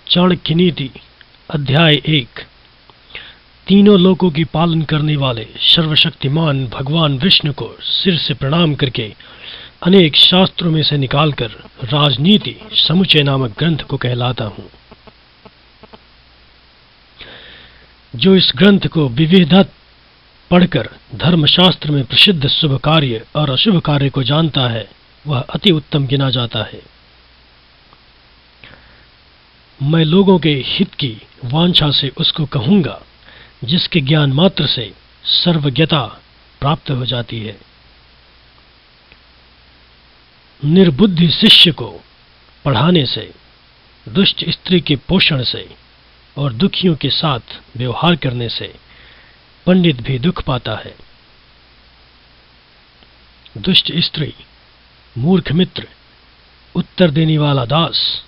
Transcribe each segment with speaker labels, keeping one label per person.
Speaker 1: चाणक्य नीति अध्याय 1। तीनों लोकों की पालन करने वाले सर्वशक्तिमान भगवान विष्णु को सिर से प्रणाम करके अनेक शास्त्रों में से निकालकर राजनीति समुच्चय नामक ग्रंथ को कहलाता हूँ। जो इस ग्रंथ को विविधत पढ़कर धर्मशास्त्र में प्रसिद्ध शुभ कार्य और अशुभ कार्य को जानता है, वह अति उत्तम गिना जाता है। मैं लोगों के हित की वांछा से उसको कहूँगा जिसके ज्ञान मात्र से सर्वज्ञता प्राप्त हो जाती है। निर्बुद्धि शिष्य को पढ़ाने से, दुष्ट स्त्री के पोषण से और दुखियों के साथ व्यवहार करने से पंडित भी दुख पाता है। दुष्ट स्त्री, मूर्ख मित्र, उत्तर देने वाला दास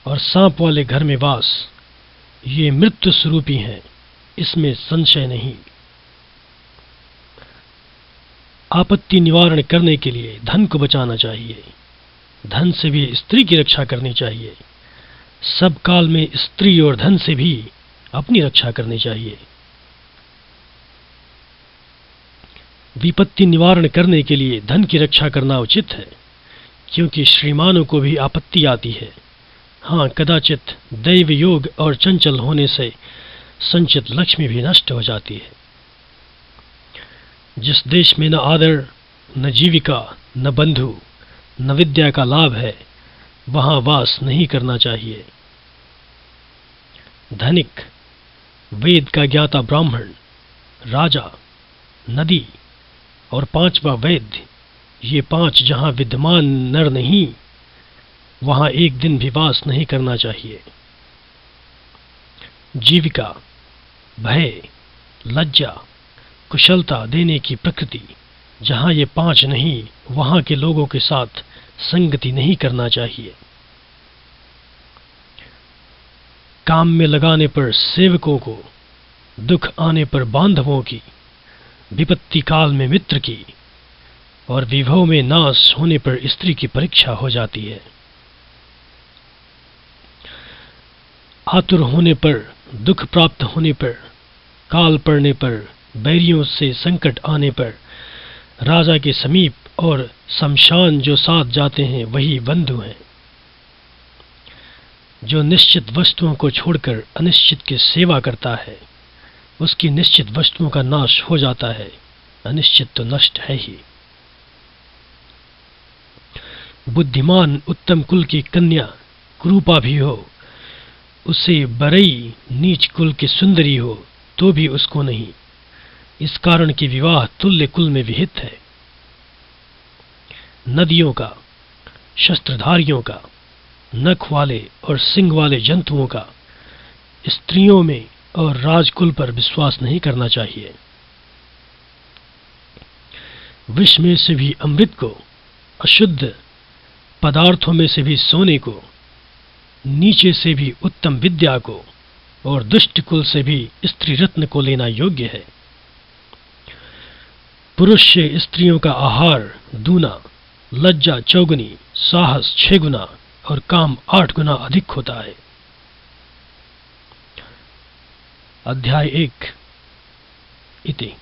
Speaker 1: और सांप वाले घर में वास, ये मृत्यु स्वरूपी हैं, इसमें संशय नहीं। आपत्ति निवारण करने के लिए धन को बचाना चाहिए, धन से भी स्त्री की रक्षा करनी चाहिए। सब काल में स्त्री और धन से भी अपनी रक्षा करनी चाहिए। विपत्ति निवारण करने के लिए धन की रक्षा करना उचित है, क्योंकि श्रीमानों को भी आपत्ति आती है। हाँ, कदाचित दैव योग और चंचल होने से संचित लक्ष्मी भी नष्ट हो जाती है। जिस देश में न आदर, न जीविका, न बंधु, न विद्या का लाभ है, वहां वास नहीं करना चाहिए। धनिक, वेद का ज्ञाता ब्राह्मण, राजा, नदी और पांचवा वैद्य, ये पांच जहां विद्यमान नर नहीं, वहां एक दिन भी वास नहीं करना चाहिए। जीविका, भय, लज्जा, कुशलता देने की प्रकृति, जहां ये पांच नहीं, वहां के लोगों के साथ संगति नहीं करना चाहिए। काम में लगाने पर सेवकों को, दुख आने पर बांधवों की, विपत्ति काल में मित्र की और विभव में नाश होने पर स्त्री की परीक्षा हो जाती है। आतुर होने पर, दुख प्राप्त होने पर, काल पड़ने पर, बैरियों से संकट आने पर राजा के समीप और शमशान जो साथ जाते हैं, वही बंधु हैं। जो निश्चित वस्तुओं को छोड़कर अनिश्चित की सेवा करता है, उसकी निश्चित वस्तुओं का नाश हो जाता है, अनिश्चित तो नष्ट है ही। बुद्धिमान उत्तम कुल की कन्या कुरूपा भी हो, उसे बरई नीच कुल की सुंदरी हो, तो भी उसको नहीं, इस कारण कि विवाह तुल्य कुल में विहित है। नदियों का, शस्त्रधारियों का, नख वाले और सिंग वाले जंतुओं का स्त्रियों में और राजकुल पर विश्वास नहीं करना चाहिए। विष में से भी अमृत को, अशुद्ध पदार्थों में से भी सोने को, नीचे से भी उत्तम विद्या को और दुष्ट कुल से भी स्त्री रत्न को लेना योग्य है। पुरुष से स्त्रियों का आहार दूना, लज्जा चौगुनी, साहस 6 गुना और काम 8 गुना अधिक होता है। अध्याय 1 इति।